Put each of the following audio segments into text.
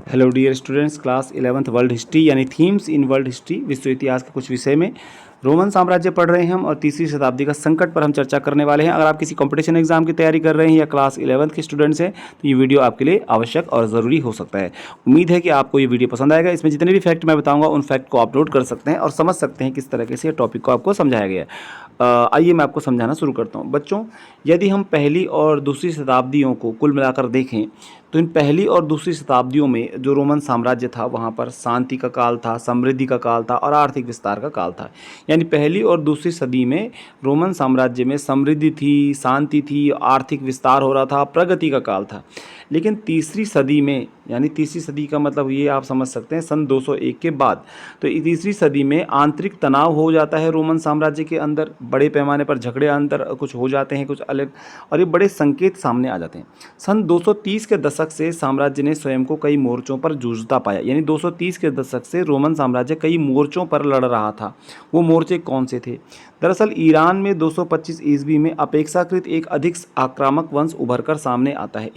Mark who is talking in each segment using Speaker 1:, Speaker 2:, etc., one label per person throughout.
Speaker 1: Hello dear students, class 11th world history यानी themes in world history विश्व इतिहास के कुछ विषय में रोमन साम्राज्य पढ़ रहे हैं हम और तीसरी शताब्दी का संकट पर हम चर्चा करने वाले हैं। अगर आप किसी कंपटीशन एग्जाम की तैयारी कर रहे हैं या क्लास 11th के स्टूडेंट्स हैं तो ये वीडियो आपके लिए आवश्यक और ज़रूरी हो सकता है। उम्मीद है कि आपको ये वीडियो पसंद आएगा। इसमें जितने भी फैक्ट मैं बताऊंगा उन फैक्ट को आप नोट कर सकते हैं और समझ सकते हैं किस तरीके से टॉपिक को आपको समझाया गया है। आइए मैं आपको समझाना शुरू करता हूँ। बच्चों, यदि हम पहली और दूसरी शताब्दियों को कुल मिलाकर देखें तो इन पहली और दूसरी शताब्दियों में जो रोमन साम्राज्य था वहाँ पर शांति का काल था, समृद्धि का काल था और आर्थिक विस्तार का काल था। यानी पहली और दूसरी सदी में रोमन साम्राज्य में समृद्धि थी, शांति थी, आर्थिक विस्तार हो रहा था, प्रगति का काल था। लेकिन तीसरी सदी में, यानी तीसरी सदी का मतलब ये आप समझ सकते हैं सन 201 के बाद, तो तीसरी सदी में आंतरिक तनाव हो जाता है रोमन साम्राज्य के अंदर। बड़े पैमाने पर झगड़े अंदर कुछ हो जाते हैं, कुछ अलग, और ये बड़े संकेत सामने आ जाते हैं। सन 230 के दशक से साम्राज्य ने स्वयं को कई मोर्चों पर जूझता पाया। यानी 230 के दशक से रोमन साम्राज्य कई मोर्चों पर लड़ रहा था। वो मोर्चे कौन से थे? दरअसल ईरान में 225 ईस्वी में अपेक्षाकृत एक अधिक आक्रामक वंश उभर कर सामने आता है।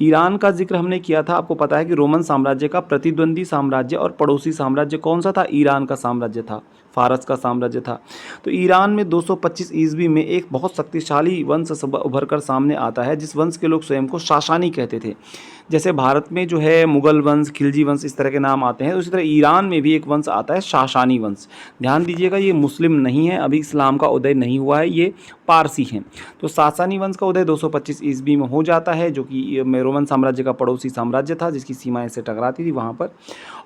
Speaker 1: ईरान का जिक्र हमने किया था। आपको पता है कि रोमन साम्राज्य का प्रतिद्वंदी साम्राज्य और पड़ोसी साम्राज्य कौन सा था? ईरान का साम्राज्य था, फारस का साम्राज्य था। तो ईरान में 225 ईस्वी में एक बहुत शक्तिशाली वंश उभर कर सामने आता है, जिस वंश के लोग स्वयं को सासानी कहते थे। जैसे भारत में जो है मुगल वंश, खिलजी वंश, इस तरह के नाम आते हैं, उसी तरह ईरान में भी एक वंश आता है सासानी वंश। ध्यान दीजिएगा, ये मुस्लिम नहीं है, अभी इस्लाम का उदय नहीं हुआ है, ये पारसी हैं। तो सासानी वंश का उदय 225 ईस्वी में हो जाता है, जो कि रोमन साम्राज्य का पड़ोसी साम्राज्य था, जिसकी सीमाएं से टकराती थी वहाँ पर।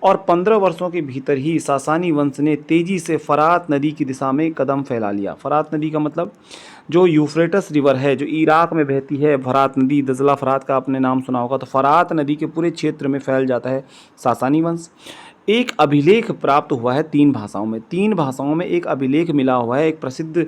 Speaker 1: और 15 वर्षों के भीतर ही सासानी वंश ने तेजी से फरात नदी की दिशा में कदम फैला लिया। फरात नदी का मतलब जो यूफ्रेटस रिवर है, जो इराक में बहती है, फरात नदी, दजला फरात का आपने नाम सुना होगा। तो फरात नदी के पूरे क्षेत्र में फैल जाता है सासानी वंश। एक अभिलेख प्राप्त हुआ है 3 भाषाओं में। 3 भाषाओं में एक अभिलेख मिला हुआ है। एक प्रसिद्ध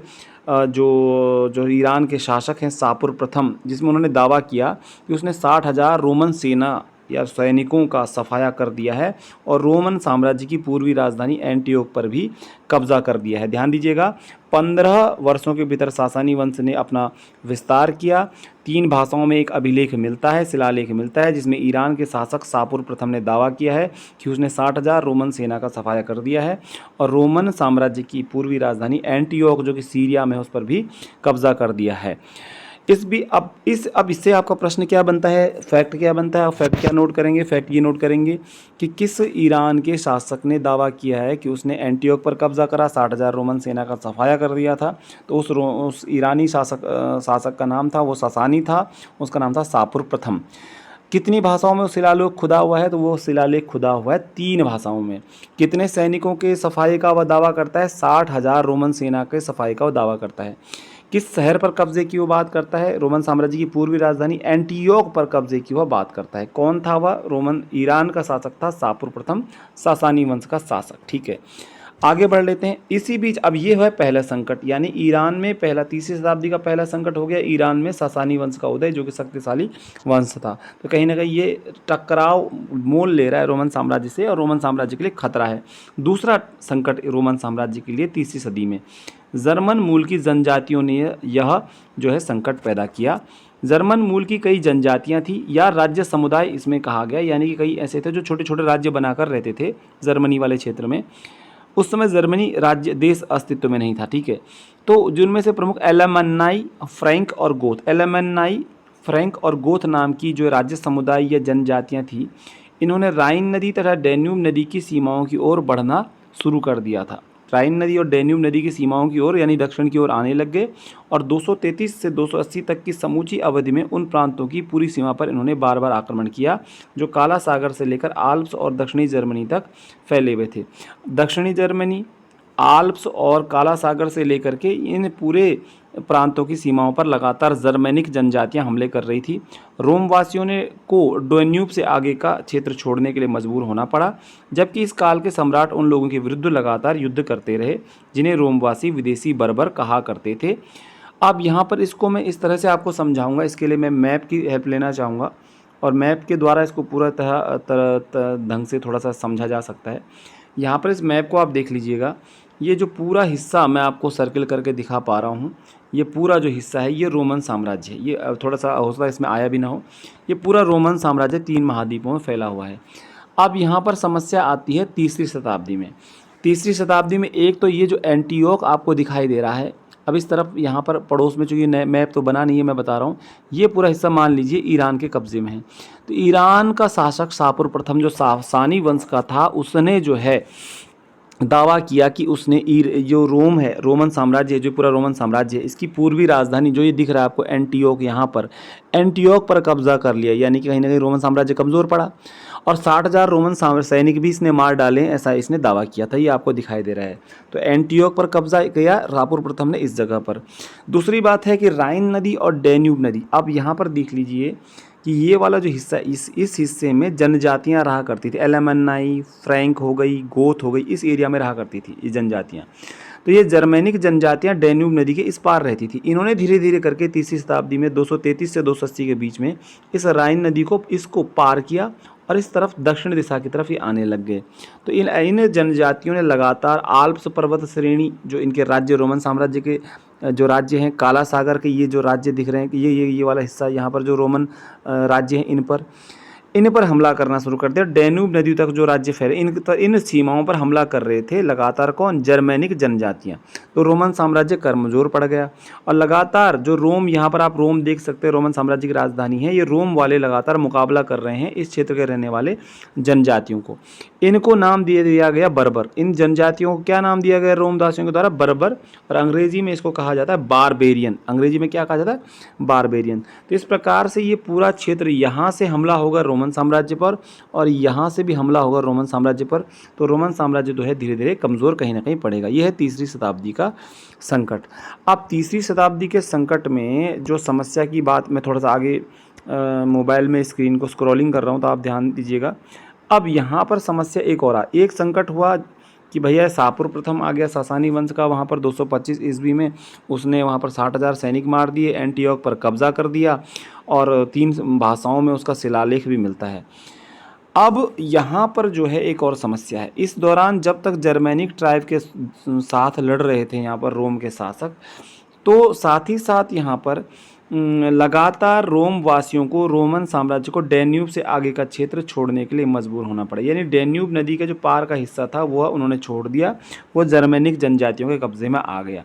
Speaker 1: जो जो ईरान के शासक हैं शापुर प्रथम, जिसमें उन्होंने दावा किया कि उसने 60,000 रोमन सेना या सैनिकों का सफाया कर दिया है और रोमन साम्राज्य की पूर्वी राजधानी एंटियोक पर भी कब्जा कर दिया है। ध्यान दीजिएगा, 15 वर्षों के भीतर सासानी वंश ने अपना विस्तार किया। 3 भाषाओं में एक अभिलेख मिलता है, शिलालेख मिलता है, जिसमें ईरान के शासक शापुर प्रथम ने दावा किया है कि उसने 60,000 रोमन सेना का सफाया कर दिया है और रोमन साम्राज्य की पूर्वी राजधानी एंटियोक, जो कि सीरिया में है, उस पर भी कब्जा कर दिया है। अब इससे आपका प्रश्न क्या बनता है, फैक्ट क्या बनता है? आप फैक्ट क्या नोट करेंगे? फैक्ट ये नोट करेंगे कि किस ईरान के शासक ने दावा किया है कि उसने एंटियोक पर कब्जा करा, 60,000 रोमन सेना का सफाया कर दिया था। तो उस ईरानी शासक का नाम था, वो सासानी था, उसका नाम था शापुर प्रथम। कितनी भाषाओं में वो शिलालेख खुदा हुआ है? तो वो शिलालेख खुदा हुआ है 3 भाषाओं में। कितने सैनिकों के सफाई का वह दावा करता है? 60,000 रोमन सेना के सफाई का वो दावा करता है। किस शहर पर कब्जे की वो बात करता है? रोमन साम्राज्य की पूर्वी राजधानी एंटियोक पर कब्जे की वह बात करता है। कौन था वह? ईरान का शासक था शापुर प्रथम, सासानी वंश का शासक। ठीक है, आगे बढ़ लेते हैं। इसी बीच अब ये है पहला संकट, यानी ईरान में पहला, तीसरी शताब्दी का पहला संकट हो गया। ईरान में सासानी वंश का उदय, जो कि शक्तिशाली वंश था। तो कहीं ना कहीं ये टकराव मोल ले रहा है रोमन साम्राज्य से और रोमन साम्राज्य के लिए खतरा है। दूसरा संकट रोमन साम्राज्य के लिए तीसरी सदी में जर्मन मूल की जनजातियों ने यह जो है संकट पैदा किया। जर्मन मूल की कई जनजातियां थी या राज्य समुदाय इसमें कहा गया, यानी कि कई ऐसे थे जो छोटे छोटे राज्य बनाकर रहते थे जर्मनी वाले क्षेत्र में। उस समय जर्मनी राज्य देश अस्तित्व में नहीं था। ठीक है, तो जिनमें से प्रमुख एलेमन्नाई, फ्रैंक और गोथ। एलेमन्नाई, फ्रैंक और गोथ नाम की जो राज्य समुदाय या जनजातियां थी, इन्होंने राइन नदी तथा डैन्यूब नदी की सीमाओं की ओर बढ़ना शुरू कर दिया था। राइन नदी और डैन्यूब नदी की सीमाओं की ओर, यानी दक्षिण की ओर आने लग गए और 233 से 280 तक की समूची अवधि में उन प्रांतों की पूरी सीमा पर इन्होंने बार बार आक्रमण किया, जो काला सागर से लेकर आल्प्स और दक्षिणी जर्मनी तक फैले हुए थे। दक्षिणी जर्मनी, आल्प्स और काला सागर से लेकर के इन पूरे प्रांतों की सीमाओं पर लगातार जर्मेनिक जनजातियां हमले कर रही थी। रोमवासियों ने को डैन्यूब से आगे का क्षेत्र छोड़ने के लिए मजबूर होना पड़ा, जबकि इस काल के सम्राट उन लोगों के विरुद्ध लगातार युद्ध करते रहे जिन्हें रोमवासी विदेशी बर्बर कहा करते थे। अब यहाँ पर इसको मैं इस तरह से आपको समझाऊंगा, इसके लिए मैं मैप की हेल्प लेना चाहूँगा और मैप के द्वारा इसको पूरा तरह ढंग से थोड़ा सा समझा जा सकता है। यहाँ पर इस मैप को आप देख लीजिएगा। ये जो पूरा हिस्सा मैं आपको सर्किल करके दिखा पा रहा हूँ, ये पूरा जो हिस्सा है ये रोमन साम्राज्य है। ये थोड़ा सा हो सकता है इसमें आया भी ना हो, ये पूरा रोमन साम्राज्य 3 महाद्वीपों में फैला हुआ है। अब यहाँ पर समस्या आती है तीसरी शताब्दी में। तीसरी शताब्दी में एक तो ये जो एंटीओक आपको दिखाई दे रहा है, अब इस तरफ यहाँ पर पड़ोस में, चूँकि मैप तो बना नहीं है, मैं बता रहा हूँ, ये पूरा हिस्सा मान लीजिए ईरान के कब्जे में है। तो ईरान का शासक शापुर प्रथम जो सासानी वंश का था, उसने जो है दावा किया कि उसने जो रोम है, रोमन साम्राज्य, जो पूरा रोमन साम्राज्य है, इसकी पूर्वी राजधानी जो ये दिख रहा है आपको एंटीओक, यहाँ पर एंटीओक पर कब्जा कर लिया। यानी कि कहीं ना कहीं रोमन साम्राज्य कमज़ोर पड़ा और 60,000 रोमन सैनिक भी इसने मार डाले, ऐसा इसने दावा किया था। ये आपको दिखाई दे रहा है। तो एंटीओक पर कब्जा किया शापुर प्रथम ने इस जगह पर। दूसरी बात है कि राइन नदी और डैन्यूब नदी, अब यहाँ पर देख लीजिए कि ये वाला जो हिस्सा, इस हिस्से में जनजातियां रहा करती थी। एलेमनाई, फ्रैंक हो गई, गोथ हो गई, इस एरिया में रहा करती थी ये जनजातियां। तो ये जर्मेनिक जनजातियां डैन्यूब नदी के इस पार रहती थी। इन्होंने धीरे धीरे करके तीसरी शताब्दी में 233 से 280 के बीच में इस राइन नदी को इसको पार किया और इस तरफ दक्षिण दिशा की तरफ ये आने लग गए। तो इन जनजातियों ने लगातार आल्प्स पर्वत श्रेणी, जो इनके राज्य रोमन साम्राज्य के जो राज्य हैं, काला सागर के ये जो राज्य दिख रहे हैं कि ये वाला हिस्सा, यहाँ पर जो रोमन राज्य हैं, इन पर हमला करना शुरू कर दिया। डैन्यूब नदी तक जो राज्य फैले, इन सीमाओं पर हमला कर रहे थे लगातार कौन? जर्मेनिक जनजातियां। तो रोमन साम्राज्य कमजोर पड़ गया और लगातार जो रोम, यहाँ पर आप रोम देख सकते हैं, रोमन साम्राज्य की राजधानी है, ये रोम वाले लगातार मुकाबला कर रहे हैं इस क्षेत्र के रहने वाले जनजातियों को। इनको नाम दिया गया बर्बर। इन जनजातियों को क्या नाम दिया गया रोमदासियों के द्वारा? बर्बर। और अंग्रेजी में इसको कहा जाता है बारबेरियन। अंग्रेजी में क्या कहा जाता है? बारबेरियन। तो इस प्रकार से ये पूरा क्षेत्र, यहाँ से हमला होगा रोमन साम्राज्य पर और यहाँ से भी हमला होगा रोमन साम्राज्य पर। तो रोमन साम्राज्य जो है धीरे धीरे कमज़ोर कहीं ना कहीं पड़ेगा। यह है तीसरी शताब्दी का संकट। अब तीसरी शताब्दी के संकट में जो समस्या की बात, मैं थोड़ा सा आगे मोबाइल में स्क्रीन को स्क्रॉलिंग कर रहा हूँ तो आप ध्यान दीजिएगा। अब यहाँ पर समस्या एक और एक संकट हुआ कि भैया शापुर प्रथम आ गया सासानी वंश का, वहाँ पर 225 ईस्वी में उसने वहाँ पर 60,000 सैनिक मार दिए, एंटीओक पर कब्जा कर दिया और 3 भाषाओं में उसका शिलालेख भी मिलता है। अब यहाँ पर जो है एक और समस्या है। इस दौरान जब तक जर्मेनिक ट्राइब के साथ लड़ रहे थे यहाँ पर रोम के शासक, तो साथ ही साथ यहाँ पर लगातार रोम वासियों को, रोमन साम्राज्य को डैन्यूब से आगे का क्षेत्र छोड़ने के लिए मजबूर होना पड़ा। यानी डैन्यूब नदी का जो पार का हिस्सा था वह उन्होंने छोड़ दिया, वो जर्मेनिक जनजातियों के कब्जे में आ गया।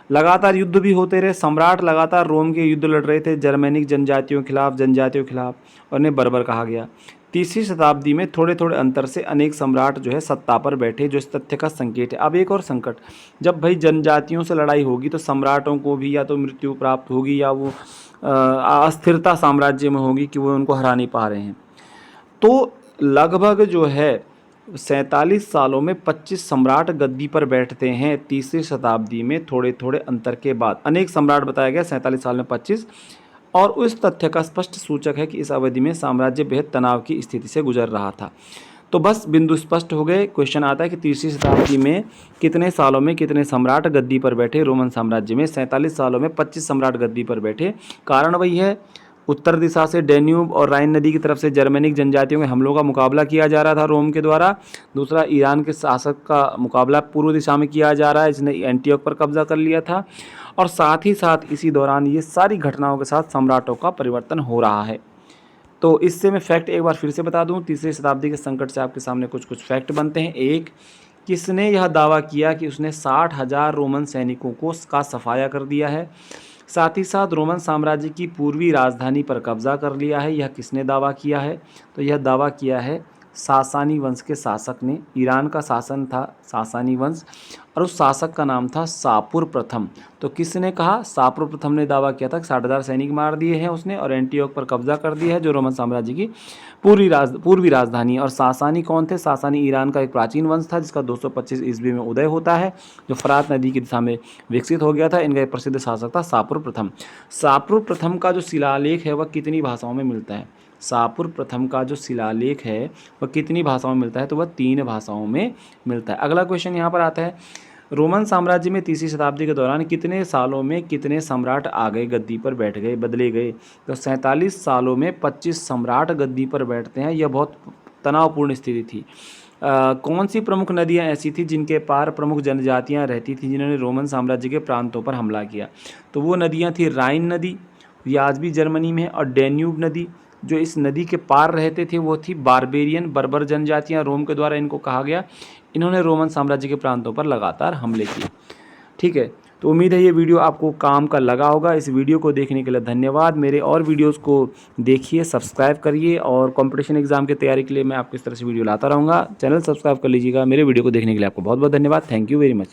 Speaker 1: लगातार युद्ध भी होते रहे, सम्राट लगातार रोम के युद्ध लड़ रहे थे जर्मेनिक जनजातियों के खिलाफ और इन्हें बर्बर कहा गया। तीसरी शताब्दी में थोड़े थोड़े अंतर से अनेक सम्राट जो है सत्ता पर बैठे, जो इस तथ्य का संकेत है। अब एक और संकट, जब भाई जनजातियों से लड़ाई होगी तो सम्राटों को भी या तो मृत्यु प्राप्त होगी या वो अस्थिरता साम्राज्य में होगी कि वो उनको हरा नहीं पा रहे हैं। तो लगभग जो है 47 सालों में 25 सम्राट गद्दी पर बैठते हैं तीसरी शताब्दी में, थोड़े थोड़े अंतर के बाद। अनेक सम्राट बताया गया, 47 साल में 25, और उस तथ्य का स्पष्ट सूचक है कि इस अवधि में साम्राज्य बेहद तनाव की स्थिति से गुजर रहा था। तो बस बिंदु स्पष्ट हो गए। क्वेश्चन आता है कि तीसरी शताब्दी में कितने सालों में कितने सम्राट गद्दी पर बैठे रोमन साम्राज्य में? 47 सालों में 25 सम्राट गद्दी पर बैठे। कारण वही है, उत्तर दिशा से डैन्यूब और राइन नदी की तरफ से जर्मेनिक जनजातियों के हमलों का मुकाबला किया जा रहा था रोम के द्वारा। दूसरा, ईरान के शासक का मुकाबला पूर्व दिशा में किया जा रहा है, जिसने एंटीओक पर कब्जा कर लिया था। और साथ ही साथ इसी दौरान ये सारी घटनाओं के साथ सम्राटों का परिवर्तन हो रहा है। तो इससे मैं फैक्ट एक बार फिर से बता दूं, तीसरी शताब्दी के संकट से आपके सामने कुछ कुछ फैक्ट बनते हैं। एक, किसने यह दावा किया कि उसने 60,000 रोमन सैनिकों को का सफाया कर दिया है? साथ ही साथ रोमन साम्राज्य की पूर्वी राजधानी पर कब्जा कर लिया है, यह किसने दावा किया है? तो यह दावा किया है सासानी वंश के शासक ने। ईरान का शासन था सासानी वंश और उस शासक का नाम था शापुर प्रथम। तो किसने कहा? शापुर प्रथम ने दावा किया था कि 60,000 सैनिक मार दिए हैं उसने और एंटीओक पर कब्जा कर दिया है, जो रोमन साम्राज्य की पूर्वी राजधानी। और सासानी कौन थे? सासानी ईरान का एक प्राचीन वंश था जिसका 225 ईस्वी में उदय होता है, जो फरात नदी की दिशा में विकसित हो गया था। इनका एक प्रसिद्ध शासक था शापुर प्रथम। शापुर प्रथम का जो शिलालेख है वह कितनी भाषाओं में मिलता है? शापुर प्रथम का जो शिलालेख है वह कितनी भाषाओं में मिलता है? तो वह 3 भाषाओं में मिलता है। अगला क्वेश्चन यहाँ पर आता है, रोमन साम्राज्य में तीसरी शताब्दी के दौरान कितने सालों में कितने सम्राट आ गए, गद्दी पर बैठ गए, बदले गए? तो 47 सालों में 25 सम्राट गद्दी पर बैठते हैं। यह बहुत तनावपूर्ण स्थिति थी। कौन सी प्रमुख नदियाँ ऐसी थी जिनके पार प्रमुख जनजातियाँ रहती थी जिन्होंने रोमन साम्राज्य के प्रांतों पर हमला किया? तो वो नदियाँ थी राइन नदी, ये आज भी जर्मनी में है, और डैन्यूब नदी। जो इस नदी के पार रहते थे वो थी बारबेरियन, बर्बर जनजातियाँ, रोम के द्वारा इनको कहा गया। इन्होंने रोमन साम्राज्य के प्रांतों पर लगातार हमले किए। ठीक है, तो उम्मीद है ये वीडियो आपको काम का लगा होगा। इस वीडियो को देखने के लिए धन्यवाद। मेरे और वीडियोस को देखिए, सब्सक्राइब करिए, और कंपटीशन एग्जाम की तैयारी के लिए मैं आपको इस तरह से वीडियो लाता रहूँगा। चैनल सब्सक्राइब कर लीजिएगा। मेरे वीडियो को देखने के लिए आपको बहुत बहुत धन्यवाद। Thank you very much.